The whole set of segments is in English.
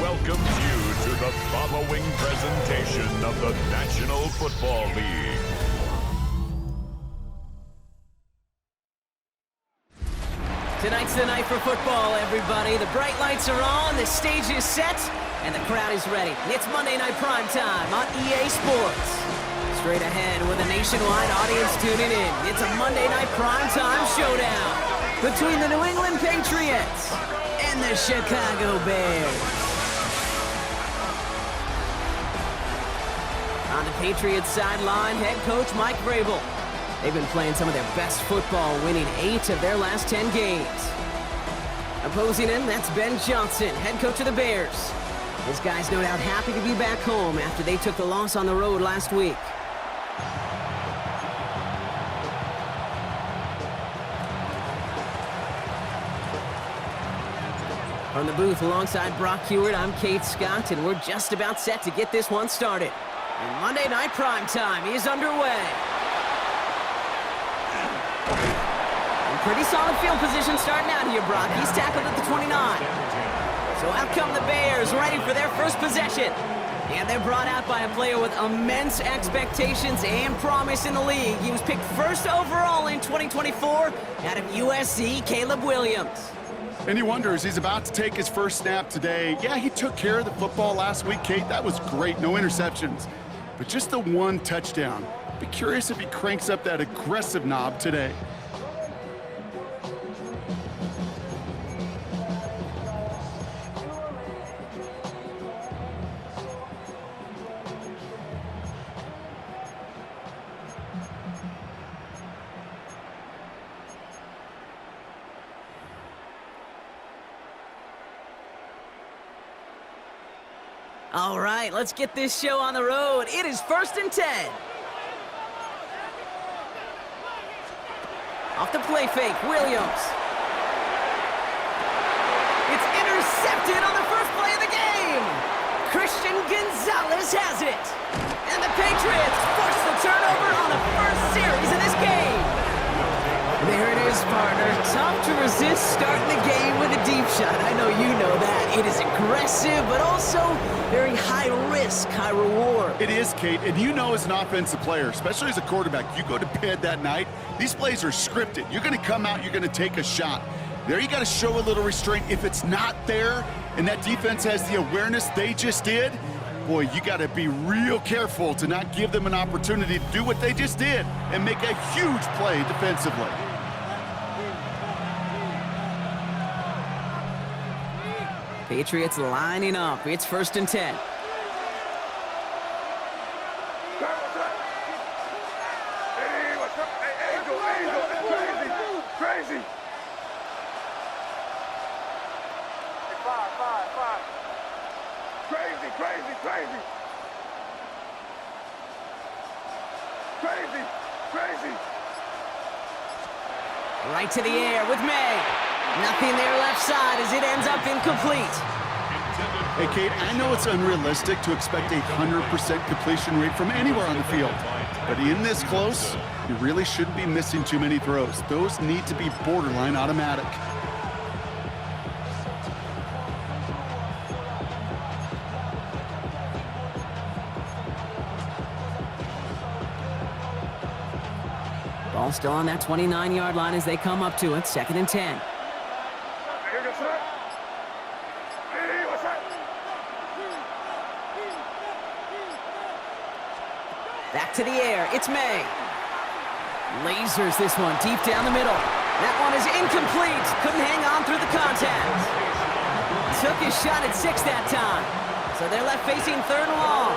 welcomes you to the following presentation of the National Football League. Tonight's the night for football, everybody. The bright lights are on, the stage is set, and the crowd is ready. It's Monday Night Primetime on EA Sports. Straight ahead with a nationwide audience tuning in, it's a Monday Night Primetime showdown between the New England Patriots and the Chicago Bears. On the Patriots sideline, head coach Mike Vrabel. They've been playing some of their best football, winning 8 of their last 10 games. Opposing him, that's Ben Johnson, head coach of the Bears. This guy's no doubt happy to be back home after they took the loss on the road last week. From the booth alongside Brock Hewitt, I'm Kate Scott, and we're just about set to get this one started. And Monday Night Primetime is underway. Pretty solid field position starting out here, Brock. He's tackled at the 29. So out come the Bears, ready for their first possession. And they're brought out by a player with immense expectations and promise in the league. He was picked first overall in 2024 out of USC, Caleb Williams. And he wonders, he's about to take his first snap today. Yeah, he took care of the football last week, Kate. That was great, no interceptions. But just the one touchdown. Be curious if he cranks up that aggressive knob today. All right, let's get this show on the road. It is 1st and 10. Off the play fake, Williams. It's intercepted on the first play of the game. Christian Gonzalez has it. And the Patriots force the turnover on the first series of this game. There it is, partner. Tough to resist starting the game with a deep shot. I know you know that. It is aggressive, but also very high risk, high reward. It is, Kate, and you know as an offensive player, especially as a quarterback, you go to bed that night, these plays are scripted. You're going to come out, you're going to take a shot. There you got to show a little restraint. If it's not there and that defense has the awareness they just did, boy, you got to be real careful to not give them an opportunity to do what they just did and make a huge play defensively. Patriots lining up. It's 1st and 10. Crazy. Five. Crazy. Right to the air with May. Nothing there left side as it ends up incomplete. Hey, Kate, I know it's unrealistic to expect a 100% completion rate from anywhere on the field. But in this close, you really shouldn't be missing too many throws. Those need to be borderline automatic. Ball still on that 29-yard line as they come up to it. 2nd and 10. Back to the air. It's May. Lasers this one deep down the middle. That one is incomplete. Couldn't hang on through the contact. Took his shot at 6 that time. So they're left facing 3rd and long.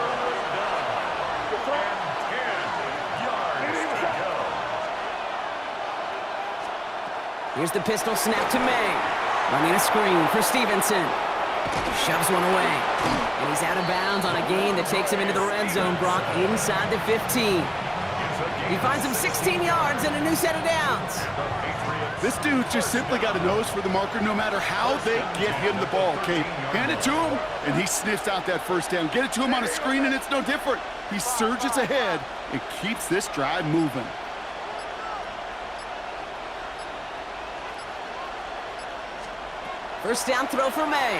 Here's the pistol snap to May. Running a screen for Stevenson. Shoves one away. And he's out of bounds on a gain that takes him into the red zone, Brock, inside the 15. He finds him 16 yards and a new set of downs. This dude just simply got a nose for the marker no matter how they get him the ball, Kate. Hand it to him, and he sniffs out that first down. Get it to him on a screen, and it's no different. He surges ahead and keeps this drive moving. First down throw for May.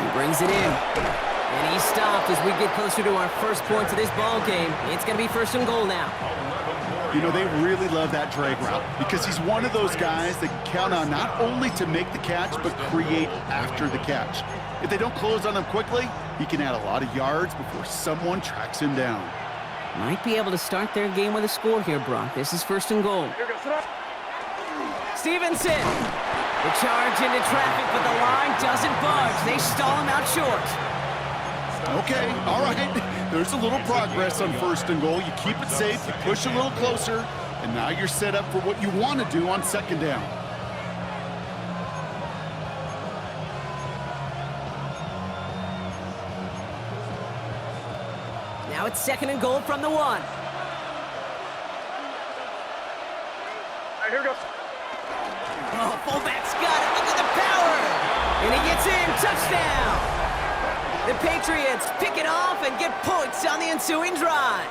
He brings it in. And he's stopped as we get closer to our first points of this ball game. It's going to be 1st and goal now. You know, they really love that drag route because he's one of those guys that can count on not only to make the catch, but create after the catch. If they don't close on him quickly, he can add a lot of yards before someone tracks him down. Might be able to start their game with a score here, Brock. This is 1st and goal. Stevenson. The charge into traffic, but the line doesn't budge. They stall him out short. Okay, all right. There's a little progress on 1st and goal. You keep it safe, you push a little closer, and now you're set up for what you want to do on 2nd down. Now it's 2nd and goal from the 1. All right, here we go. Oh, fullback's got it. Look at the power. And he gets in. Touchdown. The Patriots pick it off and get points on the ensuing drive.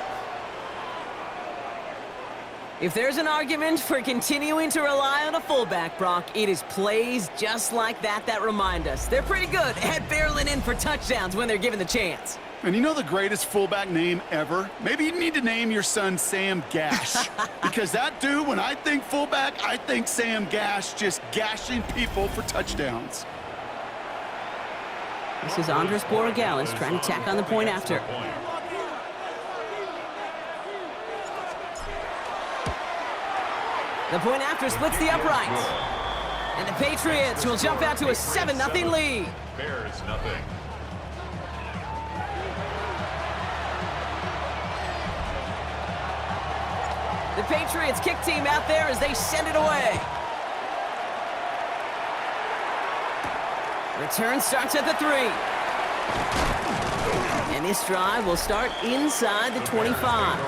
If there's an argument for continuing to rely on a fullback, Brock, it is plays just like that that remind us. They're pretty good at barreling in for touchdowns when they're given the chance. And you know the greatest fullback name ever? Maybe you need to name your son Sam Gash. Because that dude, when I think fullback, I think Sam Gash just gashing people for touchdowns. This is Andres Borregales trying to tack on the point after. The point after splits the uprights. And the Patriots will jump out to a 7-0 lead. Bears nothing. The Patriots kick team out there as they send it away. Return starts at the 3. And this drive will start inside the 25.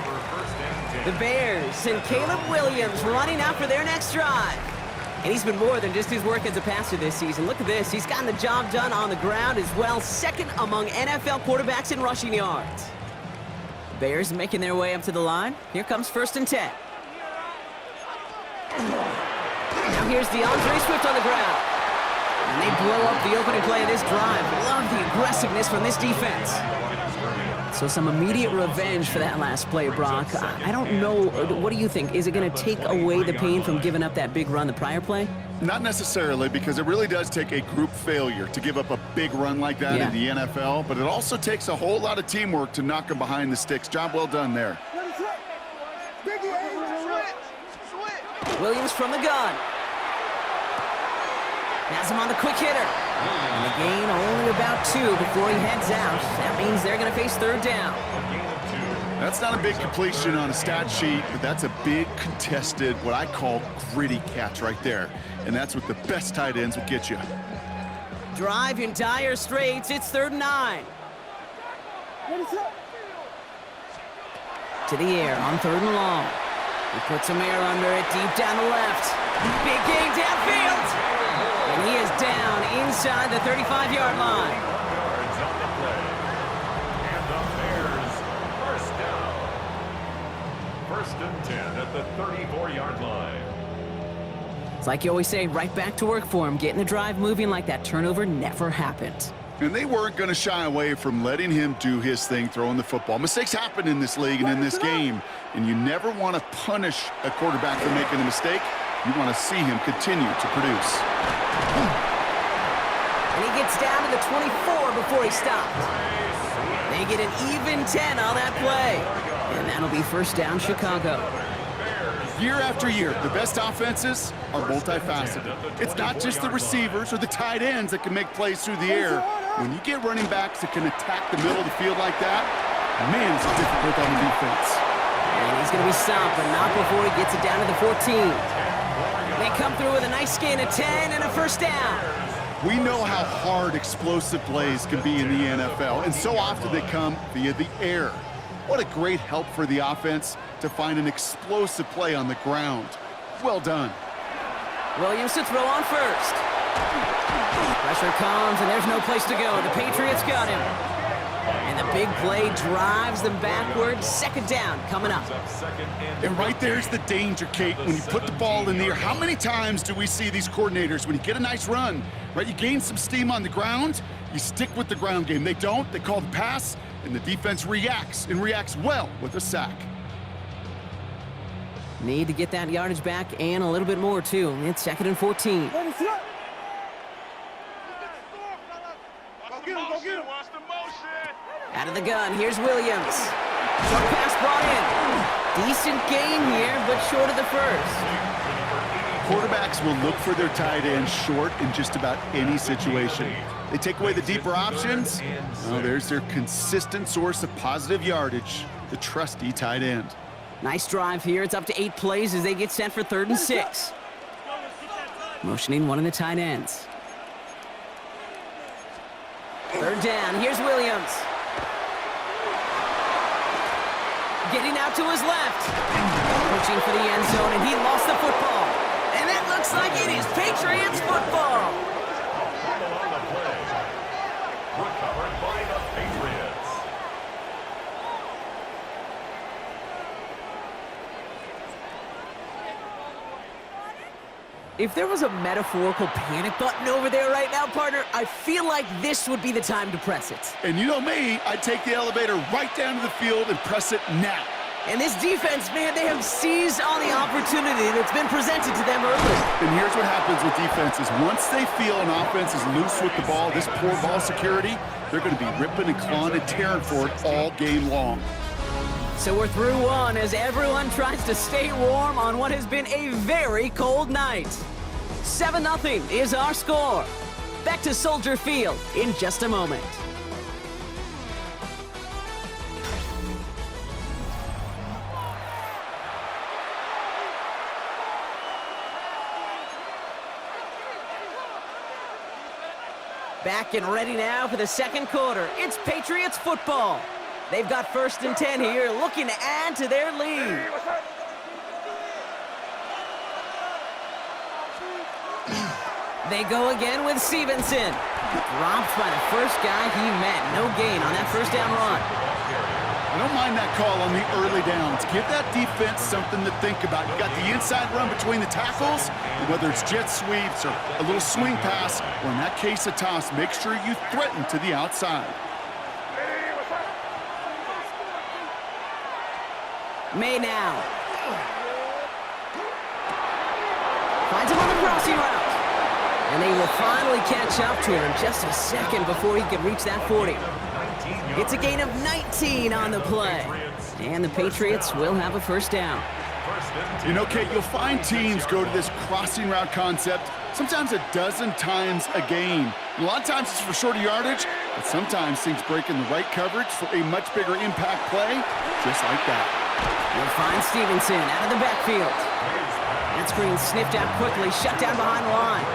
The Bears and Caleb Williams running out for their next drive. And he's been more than just his work as a passer this season. Look at this. He's gotten the job done on the ground as well. 2nd among NFL quarterbacks in rushing yards. Bears making their way up to the line. Here comes 1st and 10. Now here's DeAndre Swift on the ground. And they blow up the opening play of this drive. Love the aggressiveness from this defense. So some immediate revenge for that last play, Brock. I don't know. What do you think? Is it going to take away the pain from giving up that big run the prior play? Not necessarily, because it really does take a group failure to give up a big run like that in the NFL, but it also takes a whole lot of teamwork to knock them behind the sticks. Job well done there. Williams from the gun. Has him on the quick hitter. And the gain only about 2 before he heads out. That means they're going to face 3rd down. That's not a big completion on a stat sheet, but that's a big contested, what I call gritty catch right there. And that's what the best tight ends will get you. Drive in dire straits. It's 3rd and 9. To the air on 3rd and long. He puts some air under it deep down the left. Big gain downfield. And he is down inside the 35-yard line. Yards on the play. And the Bears, 1st down. 1st and 10 at the 34-yard line. It's like you always say, right back to work for him. Getting the drive moving like that turnover never happened. And they weren't going to shy away from letting him do his thing, throwing the football. Mistakes happen in this league and in this game, and you never want to punish a quarterback for making a mistake. You want to see him continue to produce. And he gets down to the 24 before he stopped. They get an even 10 on that play. And that'll be 1st down Chicago. Year after year, the best offenses are multifaceted. It's not just the receivers or the tight ends that can make plays through the air. When you get running backs that can attack the middle of the field like that, man, it's difficult on the defense. And he's going to be stopped, but not before he gets it down to the 14. They come through with a nice gain of 10 and a 1st down. We know how hard explosive plays can be in the NFL, and so often they come via the air. What a great help for the offense to find an explosive play on the ground. Well done. Williams to throw on 1st. Pressure comes, and there's no place to go. The Patriots got him. And the big play drives them backwards. Second down coming up. And right there's the danger, Kate. When you put the ball in the air, how many times do we see these coordinators, when you get a nice run, right, you gain some steam on the ground, you stick with the ground game. They don't, they call the pass, and the defense reacts, and reacts well with a sack. Need to get that yardage back and a little bit more, too. It's 2nd and 14. Out of the gun, here's Williams. Short pass brought in. Decent gain here, but short of the first. Quarterbacks will look for their tight end short in just about any situation. They take away the deeper options. Well, there's their consistent source of positive yardage, the trusty tight end. Nice drive here. It's up to 8 plays as they get set for 3rd and 6. Motioning one of the tight ends. 3rd down. Here's Williams. Getting out to his left. Pushing for the end zone, and he lost the football. And it looks like it is Patriots football. On the play. Recovered by the Patriots. If there was a metaphorical panic button over there right now, partner, I feel like this would be the time to press it. And you know me, I'd take the elevator right down to the field and press it now. And this defense, man, they have seized on the opportunity that's been presented to them early. And here's what happens with defenses. Once they feel an offense is loose with the ball, this poor ball security, they're going to be ripping and clawing and tearing for it all game long. So we're through one as everyone tries to stay warm on what has been a very cold night. 7-0 is our score. Back to Soldier Field in just a moment. Back and ready now for the second quarter. It's Patriots football. They've got 1st and 10 here, looking to add to their lead. They go again with Stevenson. Dropped by the first guy he met. No gain on that 1st down run. I don't mind that call on the early downs. Give that defense something to think about. You got the inside run between the tackles, and whether it's jet sweeps or a little swing pass, or in that case a toss, make sure you threaten to the outside. May now. Finds him on the crossing route. And they will finally catch up to him just a second before he can reach that 40. It's a gain of 19 on the play. And the Patriots will have a 1st down. You know, Kate, you'll find teams go to this crossing route concept sometimes a dozen times a game. A lot of times it's for shorter yardage, but sometimes things break in the right coverage for a much bigger impact play, just like that. They'll find Stevenson out of the backfield. That screen sniffed out quickly, shut down behind the line.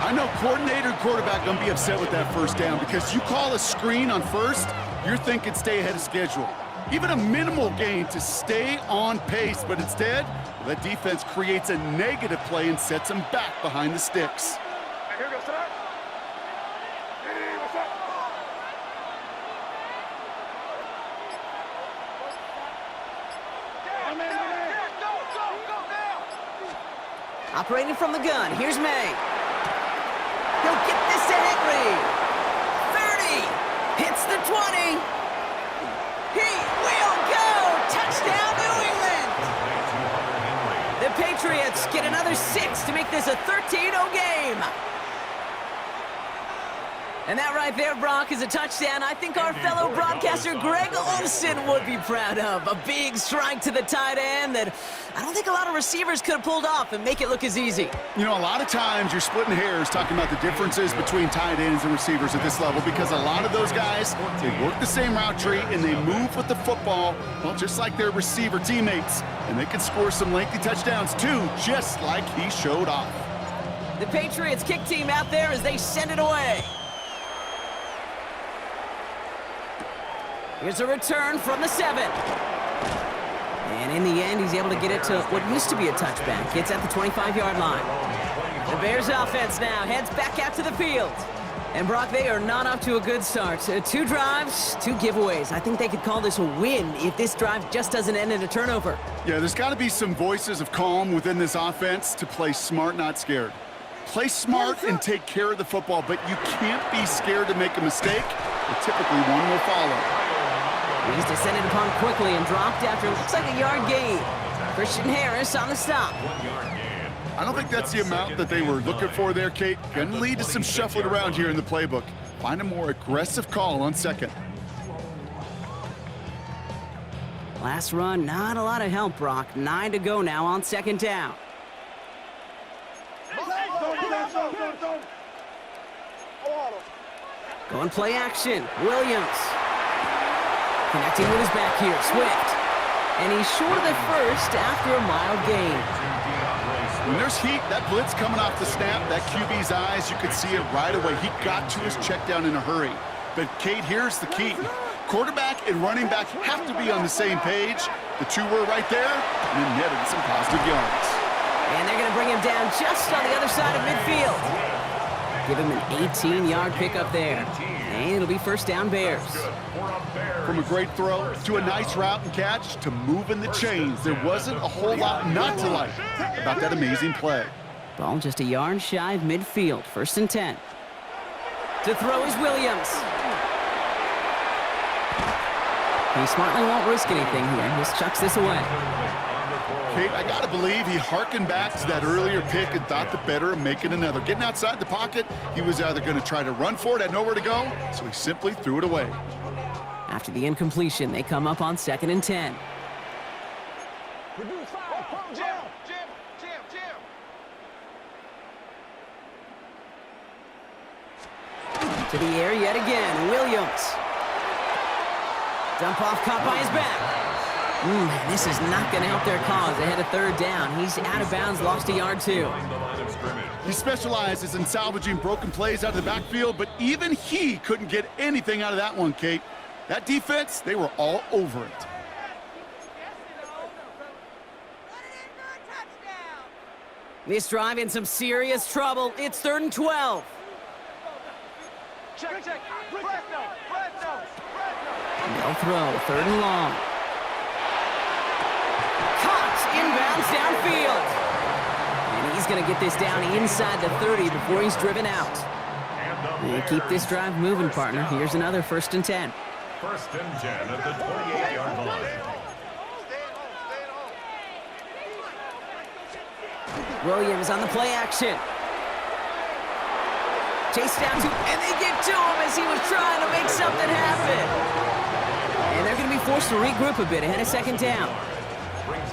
I know coordinator and quarterback going to be upset with that 1st down because you call a screen on 1st, you're thinking stay ahead of schedule. Even a minimal gain to stay on pace, but instead, that defense creates a negative play and sets them back behind the sticks. Here goes that. Hey, what's up? Operating from the gun, here's May. He'll get this to Henry. 30, hits the 20. He will go! Touchdown, New England! The Patriots get another 6 to make this a 13-0 game. And that right there, Brock, is a touchdown I think our fellow broadcaster Greg Olsen would be proud of. A big strike to the tight end that I don't think a lot of receivers could have pulled off and make it look as easy. You know, a lot of times you're splitting hairs talking about the differences between tight ends and receivers at this level because a lot of those guys, they work the same route tree and they move with the football, well, just like their receiver teammates. And they can score some lengthy touchdowns too, just like he showed off. The Patriots kick team out there as they send it away. Here's a return from the 7. And in the end, he's able to get it to what used to be a touchback. It's at the 25-yard line. The Bears offense now heads back out to the field. And Brock, they are not off to a good start. 2 drives, 2 giveaways. I think they could call this a win if this drive just doesn't end in a turnover. Yeah, there's got to be some voices of calm within this offense to play smart, not scared. Play smart and take care of the football, but you can't be scared to make a mistake, or typically one will follow. He's descended upon quickly and dropped after it looks like a yard gain. Christian Harris on the stop. I don't think that's the amount that they were looking for there, Kate. Going to lead to some shuffling around here in the playbook. Find a more aggressive call on second. Last run, not a lot of help, Brock. 9 to go now on second down. Going play action. Williams. Connecting with his back here. Swift. And he's short of the first after a mild gain. When there's heat, that blitz coming off the snap, that QB's eyes, you could see it right away. He got to his check down in a hurry. But, Kate, here's the key. Quarterback and running back have to be on the same page. The 2 were right there, and it netted some positive yards. And they're going to bring him down just on the other side of midfield. Give him an 18-yard pickup there. And it'll be first down Bears. From a great throw to a nice route and catch to moving the chains, there wasn't a whole lot not to like about that amazing play. Ball just a yard shy of midfield. First and 10. To throw is Williams. He smartly won't risk anything here. Just chucks this away. Kate, I got to believe he hearkened back to that earlier pick and thought the better of making another. Getting outside the pocket, he was either going to try to run for it, had nowhere to go, so he simply threw it away. After the incompletion, they come up on second and 10. To the air yet again, Williams. Dump off caught by his back. This is not going to help their cause. They had a third down. He's out of bounds, lost a yard too. He specializes in salvaging broken plays out of the backfield, but even he couldn't get anything out of that one, Kate. That defense, they were all over it. This drive in some serious trouble. It's 3rd and 12. Check. They'll throw, 3rd and long. Caught inbounds downfield. And he's going to get this down inside the 30 before he's driven out. And keep this drive moving, partner. Here's another 1st and 10. 1st and 10 at the 28-yard line. Williams on the play action. Chase down to, and they get to him as he was trying to make something happen. And they're going to be forced to regroup a bit ahead of second down.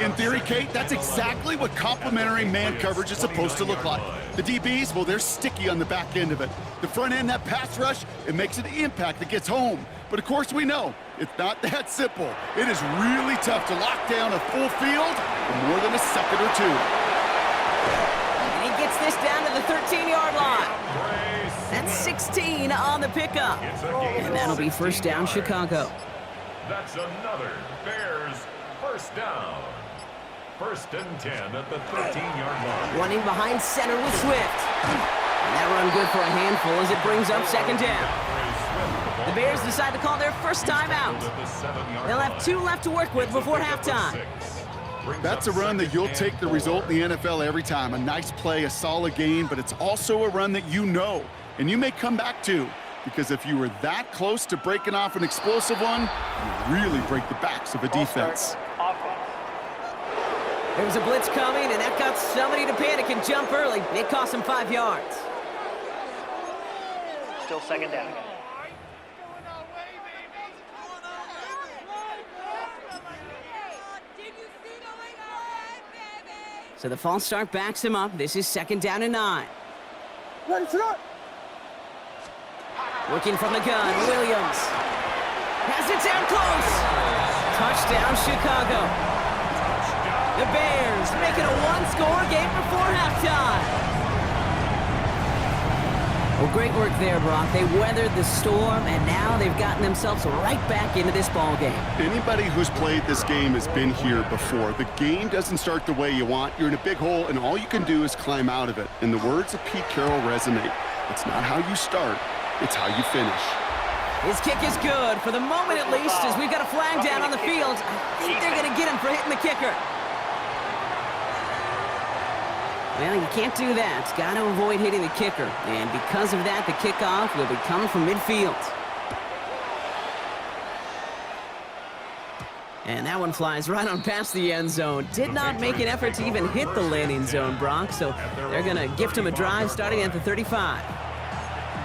In theory, Kate, that's exactly what complementary man coverage is supposed to look like. The DBs, well, they're sticky on the back end of it. The front end, that pass rush, it makes an impact that gets home. But of course we know, it's not that simple. It is really tough to lock down a full field for more than a second or two. And he gets this down to the 13-yard line. That's 16 on the pickup. And that'll be first down Chicago. That's another Bears first down. 1st and 10 at the 13-yard line. Running behind center with Swift. And that run good for a handful as it brings up second down. The Bears decide to call their first time out. They'll have 2 left to work with before halftime. That's a run that you'll take the result in the NFL every time. A nice play, a solid gain, but it's also a run that you know, and you may come back to, because if you were that close to breaking off an explosive one, you really break the backs of a defense. There was a blitz coming, and that got somebody to panic and jump early. It cost him 5 yards. Still second down. So the false start backs him up. This is 2nd down and 9. Looking from the gun, Williams. Has it down close. Touchdown, Chicago. The Bears make it a 1-score game before halftime. Well, great work there, Brock. They weathered the storm, and now they've gotten themselves right back into this ball game. Anybody who's played this game has been here before. The game doesn't start the way you want. You're in a big hole, and all you can do is climb out of it. And the words of Pete Carroll resonate. It's not how you start, it's how you finish. His kick is good, for the moment at least, as we've got a flag down on the field. I think they're going to get him for hitting the kicker. Well, you can't do that. Got to avoid hitting the kicker. And because of that, the kickoff will be coming from midfield. And that one flies right on past the end zone. Did not make an effort to even hit the landing zone, Brock. So they're going to gift him a drive starting at the 35.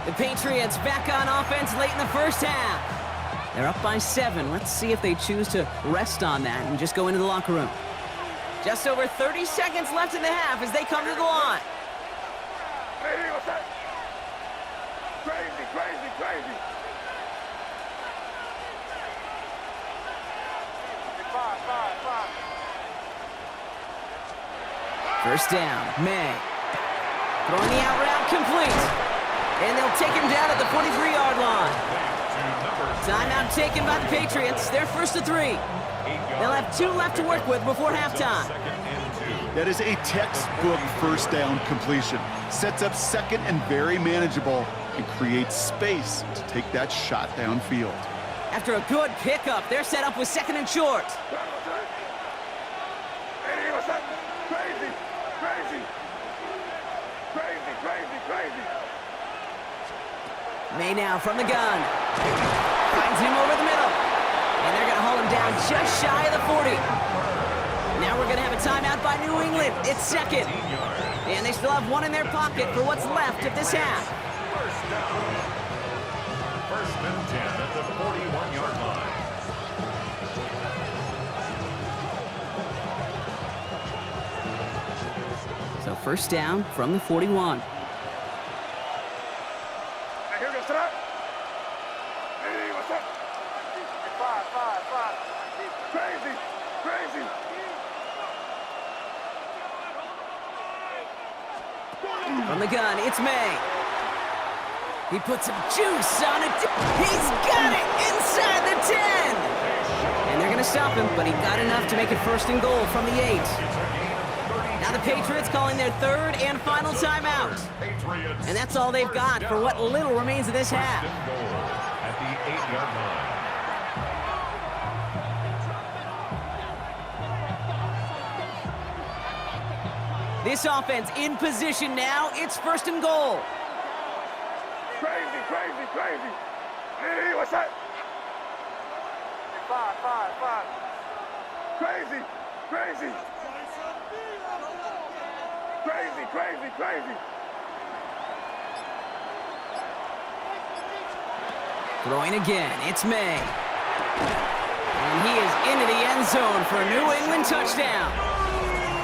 The Patriots back on offense late in the first half. They're up by 7. Let's see if they choose to rest on that and just go into the locker room. Just over 30 seconds left in the half as they come to the line. Hey, what's that? Crazy, crazy, crazy. 5. First down, May. Throwing the out route complete. And they'll take him down at the 43-yard line. Timeout taken by the Patriots. They're first to 3. They'll have 2 left to work with before halftime. That is a textbook first down completion. Sets up second and very manageable and creates space to take that shot downfield. After a good pickup, they're set up with second and short. Hey, what's that? Crazy, crazy. Crazy, crazy, crazy. May now from the gun. Finds him over the middle. And they're going to haul him down just shy of the 40. Now we're going to have a timeout by New England. It's second. And they still have 1 in their pocket for what's left of this half. First down. First and 10 at the 41-yard line. So first down from the 41. Here goes to that. Hey, what's up? 5. Crazy, crazy. From the gun, it's May. He puts some juice on it. He's got it inside the 10. And they're going to stop him, but he got enough to make it first and goal from the 8. Now the Patriots calling their 3rd and final timeout. And that's all they've got for what little remains of this half. At the 8-yard line. This offense in position now. It's first and goal. Crazy, crazy, crazy. Hey, what's that? 5. Crazy, crazy. Crazy, crazy, crazy. Throwing again, it's May. And he is into the end zone for a New England touchdown.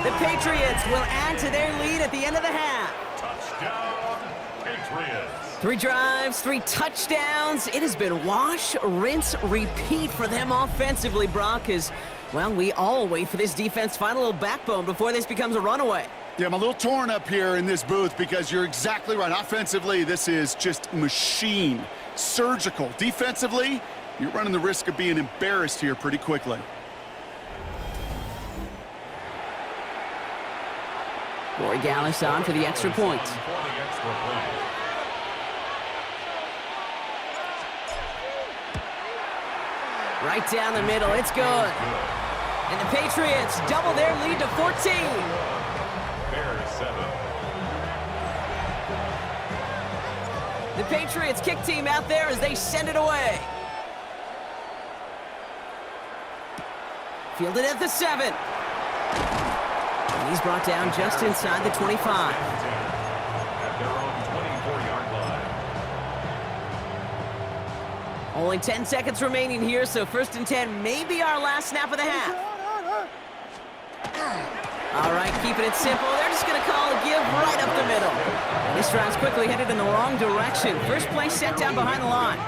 The Patriots will add to their lead at the end of the half. Touchdown, Patriots. 3 drives, 3 touchdowns. It has been wash, rinse, repeat for them offensively, Brock, as, well, we all wait for this defense to find a little backbone before this becomes a runaway. Yeah, I'm a little torn up here in this booth because you're exactly right. Offensively, this is just machine, surgical. Defensively, you're running the risk of being embarrassed here pretty quickly. Corey Gallis on for the extra point. Right down the middle, it's good. And the Patriots double their lead to 14. Bears 7. The Patriots kick team out there as they send it away. Fielded at the 7. And he's brought down just inside the 25. At their own 24-yard line. Only 10 seconds remaining here, so first and 10 may be our last snap of the half. All right, keeping it simple. They're just going to call a give right up the middle. And this drive's quickly headed in the wrong direction. First play set down behind the line.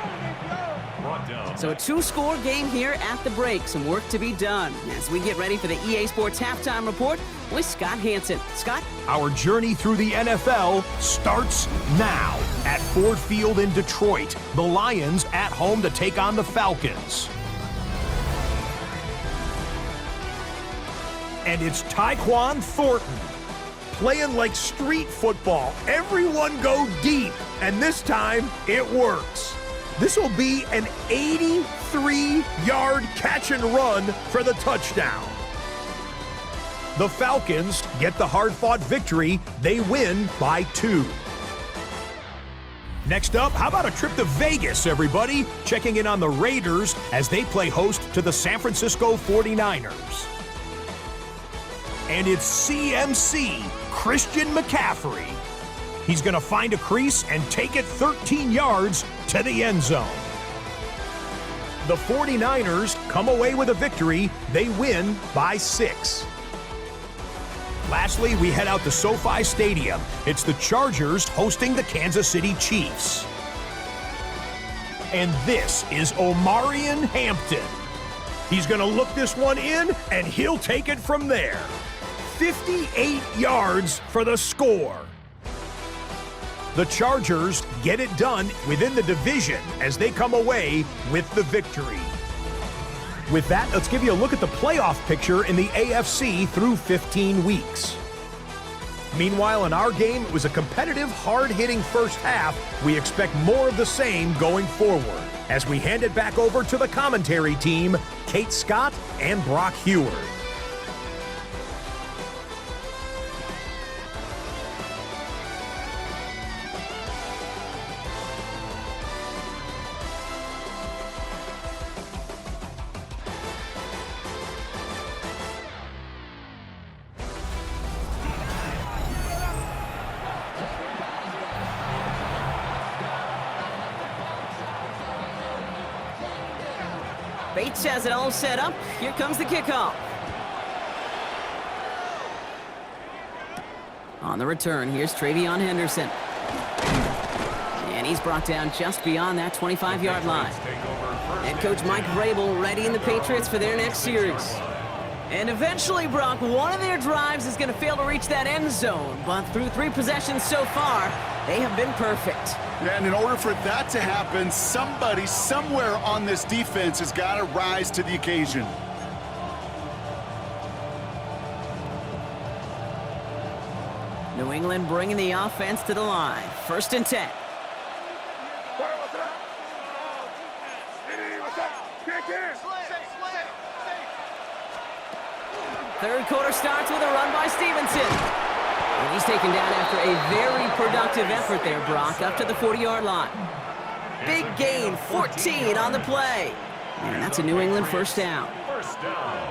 So a 2-score game here at the break. Some work to be done as we get ready for the EA Sports Halftime Report with Scott Hansen. Scott? Our journey through the NFL starts now at Ford Field in Detroit. The Lions at home to take on the Falcons. And it's Tyquan Thornton playing like street football. Everyone go deep, and this time it works. This will be an 83-yard catch and run for the touchdown. The Falcons get the hard-fought victory. They win by 2. Next up, how about a trip to Vegas, everybody? Checking in on the Raiders as they play host to the San Francisco 49ers. And it's CMC, Christian McCaffrey. He's going to find a crease and take it 13 yards to the end zone. The 49ers come away with a victory. They win by 6. Lastly, we head out to SoFi Stadium. It's the Chargers hosting the Kansas City Chiefs. And this is Omarion Hampton. He's going to look this one in, and he'll take it from there. 58 yards for the score. The Chargers get it done within the division as they come away with the victory. With that, let's give you a look at the playoff picture in the AFC through 15 weeks. Meanwhile, in our game, it was a competitive, hard-hitting first half. We expect more of the same going forward as we hand it back over to the commentary team, Kate Scott and Brock Heward. Bates has it all set up. Here comes the kickoff. On the return, here's Travion Henderson. And he's brought down just beyond that 25-yard line. Head coach Mike Vrabel readying the Patriots for their next series. And eventually, Brock, one of their drives is going to fail to reach that end zone. But through 3 possessions so far, they have been perfect. Yeah, and in order for that to happen, somebody somewhere on this defense has got to rise to the occasion. New England bringing the offense to the line. 1st and 10. Third quarter starts with a run by Stevenson. And he's taken down after a very productive effort there, Brock, up to the 40-yard line. Big gain, 14 on the play. And that's a New England first down. First down.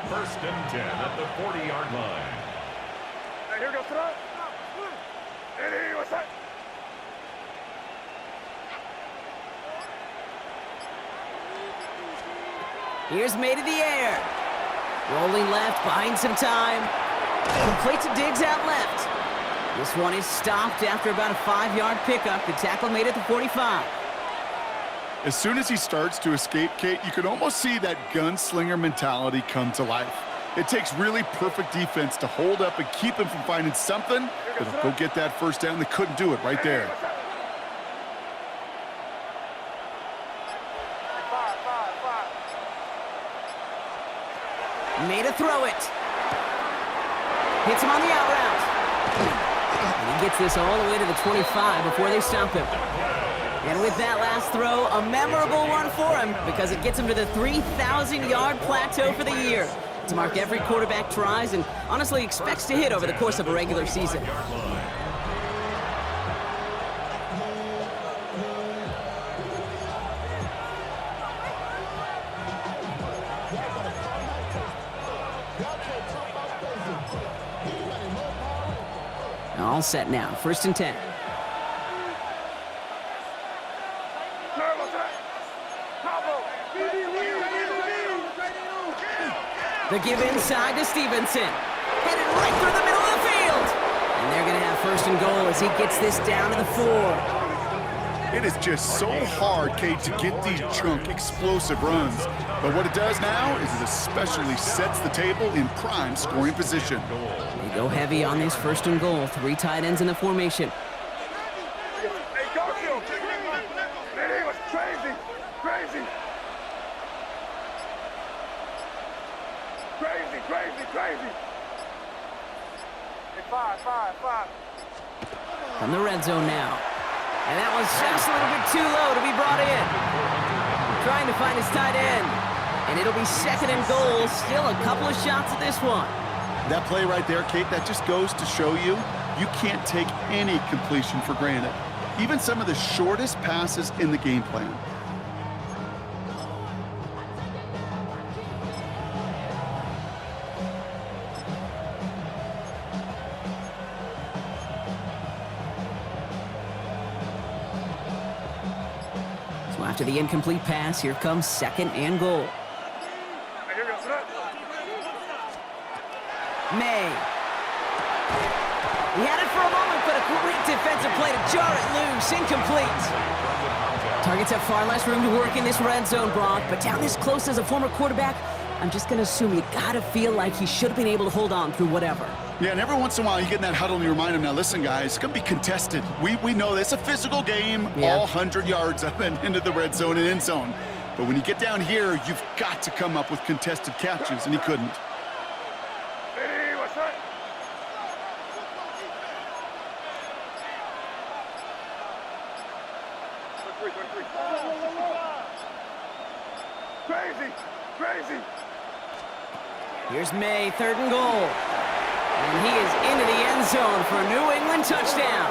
1st and 10 at the 40-yard line. Here goes throw. Here's made in the air. Rolling left, buying some time. Complete to Diggs out left. This one is stopped after about a 5-yard pickup. The tackle made it to 45. As soon as he starts to escape, Kate, you can almost see that gunslinger mentality come to life. It takes really perfect defense to hold up and keep him from finding something that'll go get that first down. They couldn't do it right there. Made a throw it. Hits him on the out route. And he gets this all the way to the 25 before they stop him. And with that last throw, a memorable one for him because it gets him to the 3,000-yard plateau for the year. To mark every quarterback tries and honestly expects to hit over the course of a regular season. All set now, 1st and 10. The give inside to Stevenson. Headed right through the middle of the field. And they're going to have 1st and goal as he gets this down to the 4. It is just so hard, Kate, to get these chunk, explosive runs. But what it does now is it especially sets the table in prime scoring position. They go heavy on this 1st and goal. 3 tight ends in the formation. Hey, Garfield! It was crazy! Crazy! Crazy, crazy, crazy! Five. From the red zone now. And that was just a little bit too low to be brought in. Trying to find his tight end. And it'll be 2nd and goal. Still a couple of shots at this one. That play right there, Kate, that just goes to show you, you can't take any completion for granted. Even some of the shortest passes in the game plan. So after the incomplete pass, here comes 2nd and goal. May. He had it for a moment, but a great defensive play to jar it loose. Incomplete. Targets have far less room to work in this red zone, Brock, but down this close as a former quarterback, I'm just going to assume you got to feel like he should have been able to hold on through whatever. Yeah, and every once in a while you get in that huddle and you remind him, now listen, guys, it's going to be contested. We know this. It's a physical game, all 100 yards up and into the red zone and end zone. But when you get down here, you've got to come up with contested catches, and he couldn't. Hey, what's that? Crazy. Here's May, 3rd and goal. And he is into the end zone for a New England touchdown.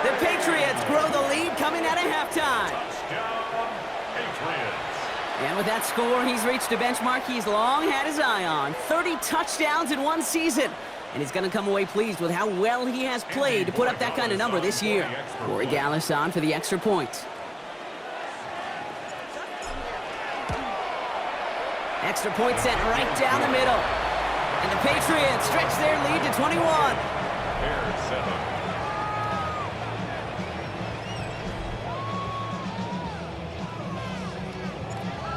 The Patriots grow the lead coming out of halftime. Touchdown, Patriots. And with that score, he's reached a benchmark he's long had his eye on. 30 touchdowns in one season. And he's going to come away pleased with how well he has played to put up that kind of number this year. Corey Gallis on for the extra point. Extra point sent right down the middle. And the Patriots stretch their lead to 21. Bears set up.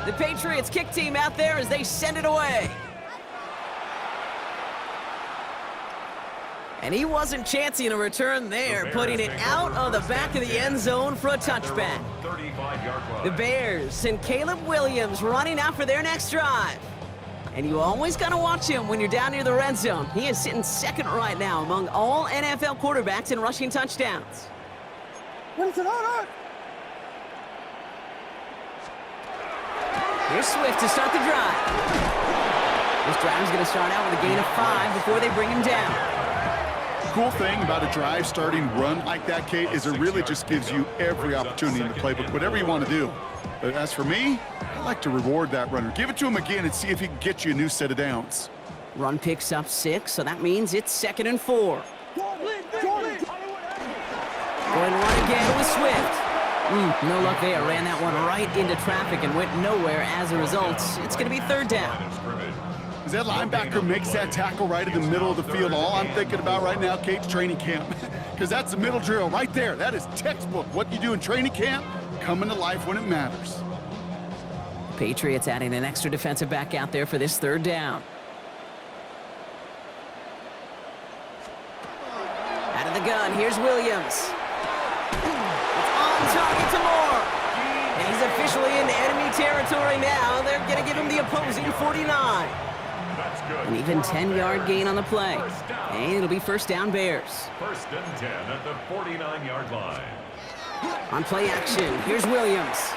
The Patriots kick team out there as they send it away. And he wasn't chancing a return there, putting it out of the back of the end zone for a touchback. 35-yard line. The Bears and Caleb Williams running out for their next drive. And you always got to watch him when you're down near the red zone. He is sitting 2nd right now among all NFL quarterbacks in rushing touchdowns. Here's Swift to start the drive. This drive is going to start out with a gain of 5 before they bring him down. Cool thing about a drive starting run like that, Kate, is it really just gives you every opportunity in the playbook, whatever you want to do. But as for me, I like to reward that runner. Give it to him again and see if he can get you a new set of downs. Run picks up 6, so that means it's 2nd and 4. Going run again with Swift. No luck there. Ran that one right into traffic and went nowhere as a result. It's going to be 3rd down. As that linebacker makes that tackle right in the middle of the field, all I'm thinking about right now, Kate's training camp. Because that's the middle drill right there. That is textbook. What you do in training camp, coming to life when it matters. Patriots adding an extra defensive back out there for this 3rd down. Out of the gun, here's Williams. It's on target to Moore. And he's officially in enemy territory now. They're going to give him the opposing 49. An even 10-yard gain on the play. And it'll be 1st down Bears. 1st and 10 at the 49-yard line. On play action, here's Williams.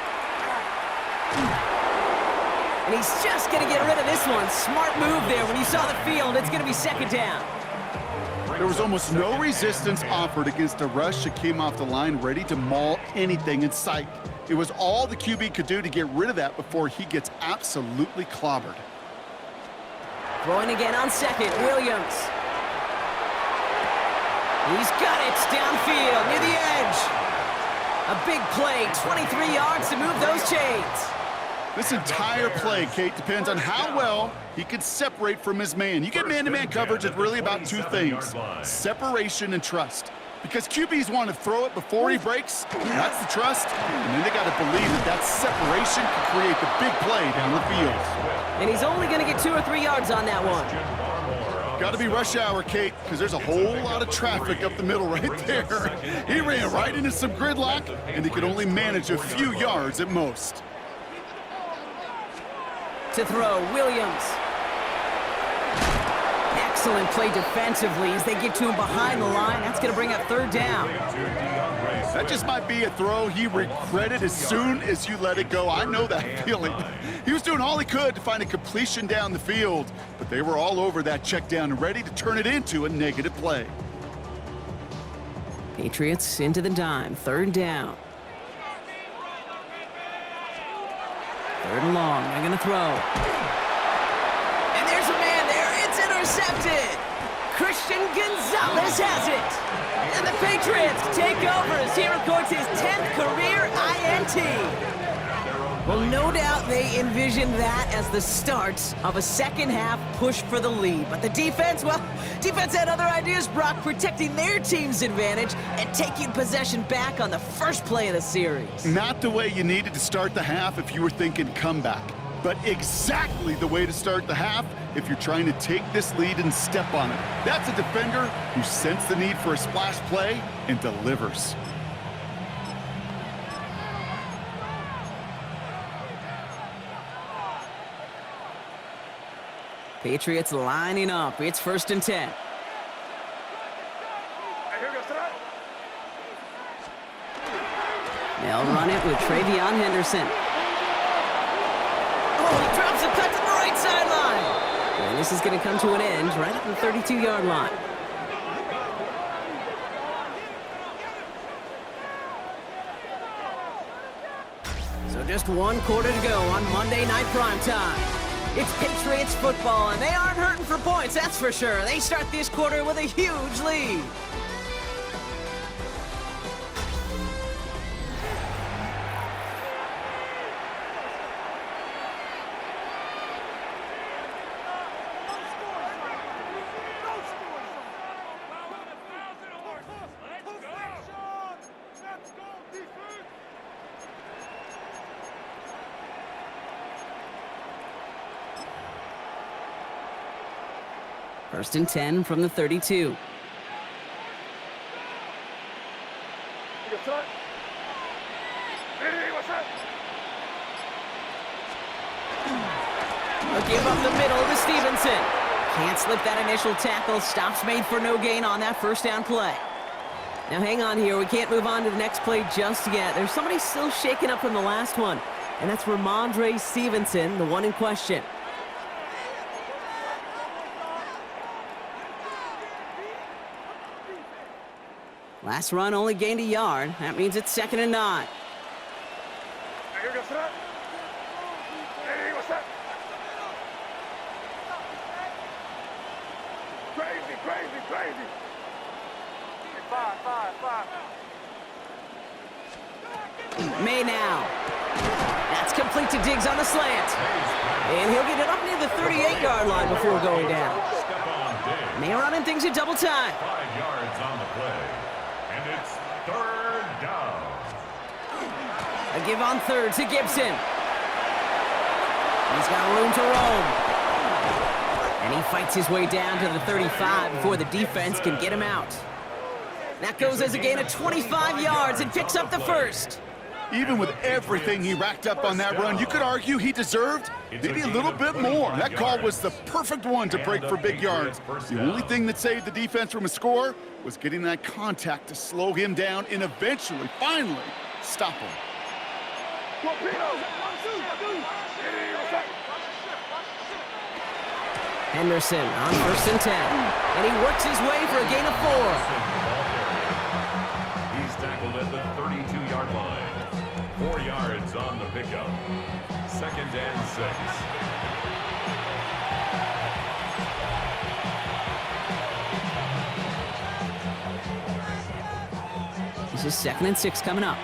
And he's just going to get rid of this one. Smart move there. When you saw the field, it's going to be 2nd down. There was almost no resistance offered against a rush that came off the line ready to maul anything in sight. It was all the QB could do to get rid of that before he gets absolutely clobbered. Throwing again on 2nd, Williams. He's got it downfield near the edge. A big play, 23 yards to move those chains. This entire play, Kate, depends on how well he can separate from his man. You get man-to-man coverage, it's really about 2 things, separation and trust. Because QBs want to throw it before he breaks, that's the trust, and then they got to believe that that separation can create the big play down the field. And he's only going to get 2 or 3 yards on that one. Got to be rush hour, Kate, because there's a whole lot of traffic up the middle right there. He ran right into some gridlock, and he could only manage a few yards at most. To throw, Williams. Next Excellent play defensively as they get to him behind the line. That's going to bring up third down. That just might be a throw he regretted as soon as you let it go. I know that feeling. He was doing all he could to find a completion down the field, but they were all over that check down and ready to turn it into a negative play. Patriots into the dime, third down. Third and long, they're going to throw. And there's a man there, it's intercepted. Christian Gonzalez has it. And the Patriots take over as he records his 10th career INT. Well, no doubt they envisioned that as the start of a second-half push for the lead. But the defense, well, defense had other ideas, Brock, protecting their team's advantage and taking possession back on the first play of the series. Not the way you needed to start the half if you were thinking comeback, but exactly the way to start the half if you're trying to take this lead and step on it. That's a defender who sensed the need for a splash play and delivers. Patriots lining up. It's 1st and 10. They'll run it with Travion Henderson. Oh, he drops a cut to the right sideline. And this is going to come to an end right at the 32-yard line. So just one quarter to go on Monday Night Primetime. It's Patriots football, and they aren't hurting for points, that's for sure. They start this quarter with a huge lead. First and 10 from the 32. A give up the middle to Stevenson. Can't slip that initial tackle. Stops made for no gain on that first down play. Now hang on here. We can't move on to the next play just yet. There's somebody still shaking up from the last one, and that's Ramondre Stevenson, the one in question. Last run only gained a yard. That means it's 2nd and 9. Crazy. 5. May now. That's complete to Diggs on the slant. And he'll get it up near the 38-yard line before going down. May running things in double time. 5 yards on the play. And it's 3rd down. A give on 3rd to Gibson. He's got room to roam. And he fights his way down to the 35 before the defense can get him out. That goes as a gain of 25 yards and picks up the first. Even with everything he racked up on that run, you could argue he deserved maybe a little bit more. That call was the perfect one to break for big yards. The only thing that saved the defense from a score was getting that contact to slow him down and eventually, finally, stop him. Henderson on 1st and 10. And he works his way for a gain of 4. He's tackled at the 32-yard line. 4 yards on the pickup. 2nd and 6. This is 2nd and 6 coming up.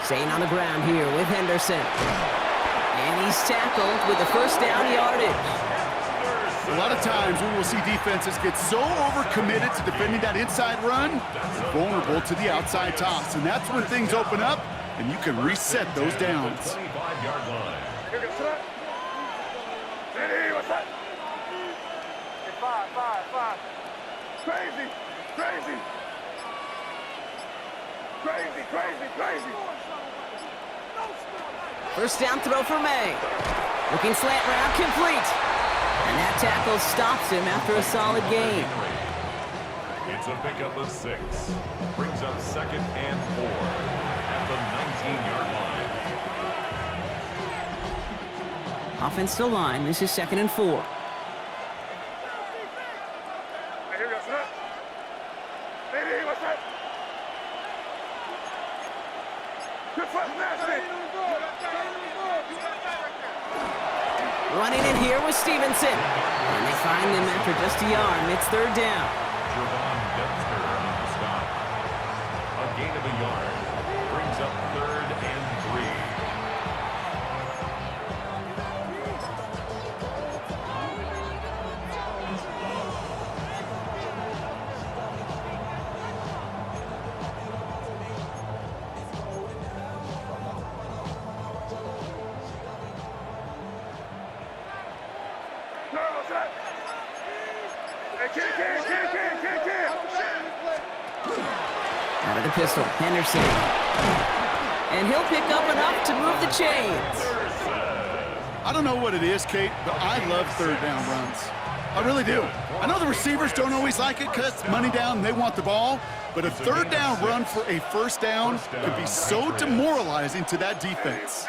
Staying on the ground here with Henderson. And he's tackled with the first down yardage. A lot of times we will see defenses get so overcommitted to defending that inside run, they're vulnerable to the outside toss. And that's when things open up and you can reset those downs. 25-yard line. Five. Crazy. First down throw for May. Looking slant route, complete. And that tackle stops him after a solid gain. It's a pickup of 6. Brings up 2nd and 4 at the 19-yard line. Offense to line. This is 2nd and 4. Here we go, son. Baby, what's that? Good foot, Running in here with Stevenson. And they find him after just a yard, and it's 3rd down. Jervon Dempster on the stop. A gain of a yard. Brings up 3rd and 3. Out of the pistol, Henderson. And he'll pick up enough to move the chains. I don't know what it is, Kate, but I love 3rd down runs. I really do. I know the receivers don't always like it because it's money down and they want the ball, but a 3rd down run for a 1st down could be so demoralizing to that defense.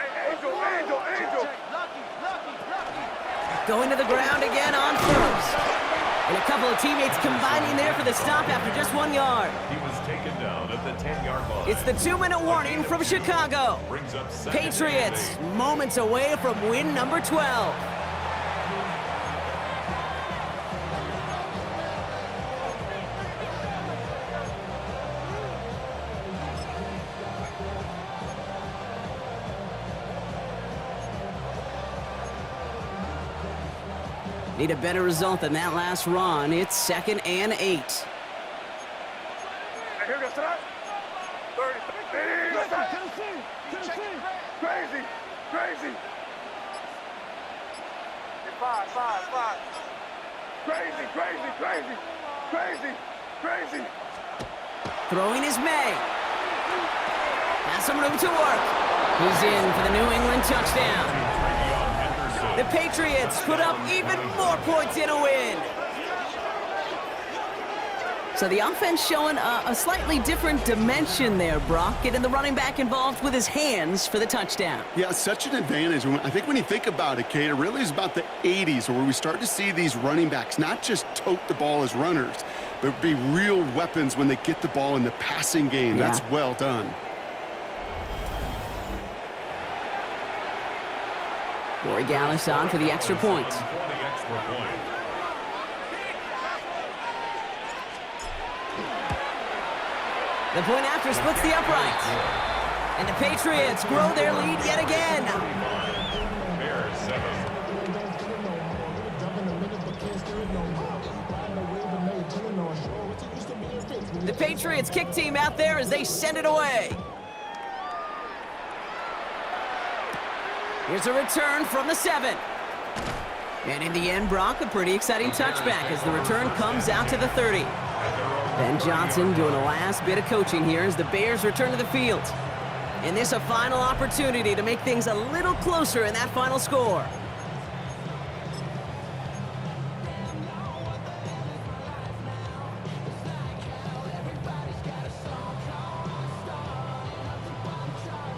Going to the ground again on 1st. And a couple of teammates combining there for the stop after just 1 yard. He was taken down at the 10-yard line. It's the 2-minute warning from Chicago. Brings up 2nd Patriots and 8. moments away from win number 12. Need a better result than that last run. It's 2nd and 8. Here we go, son. 30. Crazy. 5. Crazy. Throwing is May. Has some room to work. He's in for the New England touchdown. The Patriots put up even more points in a win. So the offense showing a slightly different dimension there, Brock, getting the running back involved with his hands for the touchdown. Yeah, such an advantage. I think when you think about it, Kate, it really is about the 80s where we start to see these running backs not just tote the ball as runners, but be real weapons when they get the ball in the passing game. Yeah. That's well done. Corey Gallis on for the extra point. The point after splits the upright. And the Patriots grow their lead yet again. Bears 7. The Patriots kick team out there as they send it away. Here's a return from the 7. And in the end, Brock, a pretty exciting touchback as the return comes out to the 30. Ben Johnson doing the last bit of coaching here as the Bears return to the field. And this a final opportunity to make things a little closer in that final score.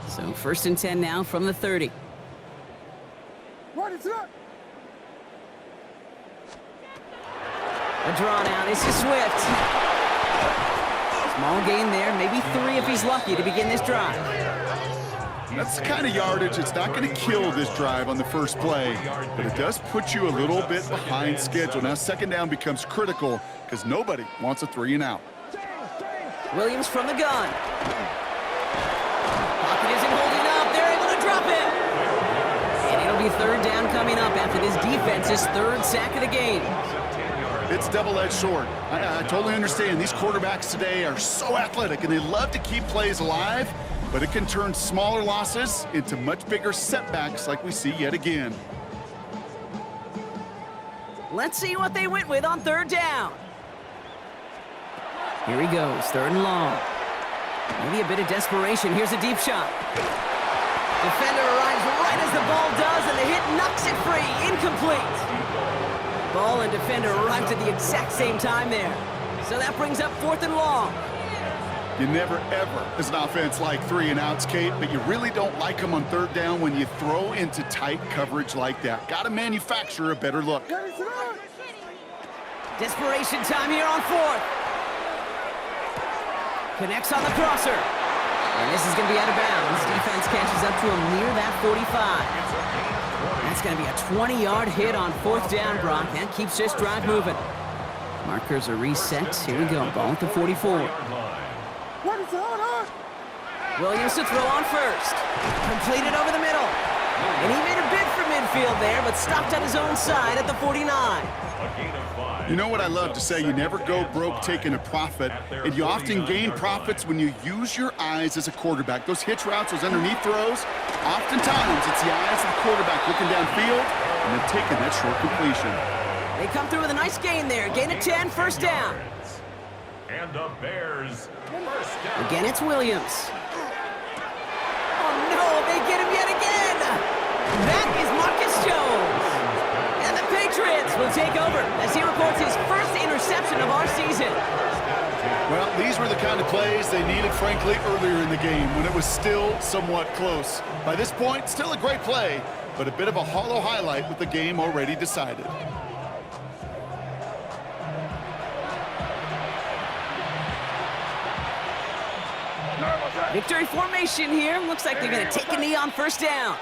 So 1st and 10 now from the 30. A draw now. This is Swift. Small gain there, maybe 3 if he's lucky to begin this drive. That's the kind of yardage. It's not going to kill this drive on the first play, but it does put you a little bit behind schedule. Now 2nd down becomes critical because nobody wants a 3 and out. Williams from the gun. Pocket isn't holding up. They're able to drop it. And it'll be 3rd down coming up after this defense's 3rd sack of the game. It's double-edged sword. I totally understand. These quarterbacks today are so athletic, and they love to keep plays alive, but it can turn smaller losses into much bigger setbacks like we see yet again. Let's see what they went with on 3rd down. Here he goes, 3rd and long. Maybe a bit of desperation. Here's a deep shot. Defender arrives right as the ball does, and the hit knocks it free. Incomplete. Ball and defender arrived at the exact same time there. So that brings up 4th and long. You never, ever, as an offense, like 3 and outs, Kate, but you really don't like them on 3rd down when you throw into tight coverage like that. Got to manufacture a better look. Desperation time here on 4th. Connects on the crosser. And this is going to be out of bounds. Defense catches up to him near that 45. That's going to be a 20-yard hit on 4th down, Brock. That keeps this drive moving. Markers are reset. Here we go. Ball at the 44. Williams to throw on first. Completed over the middle. And he made a bid for midfield there, but stopped on his own side at the 49. You know what I love to say? You never go broke taking a profit, and you often gain profits when you use your eyes as a quarterback. Those hitch routes, those underneath throws, oftentimes it's the eyes of the quarterback looking downfield and then taking that short completion. They come through with a nice gain there. Gain of 10, 1st down. And the Bears, 1st down. Again, it's Williams. Oh, no, they get him yet again. That is Marcus Jones. And the Patriots will take over as he records his first interception of our season. Well, these were the kind of plays they needed, frankly, earlier in the game when it was still somewhat close. By this point, still a great play, but a bit of a hollow highlight with the game already decided. Victory formation here. Looks like they're going to take a knee on 1st down.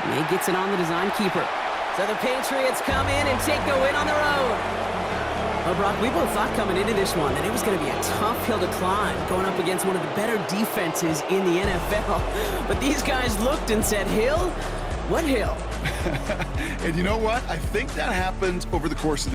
May gets it on the design keeper. So the Patriots come in and take the win on the road. Well, Brock, we both thought coming into this one that it was going to be a tough hill to climb, going up against one of the better defenses in the NFL. But these guys looked and said, Hill? What hill? And you know what? I think that happens over the course of the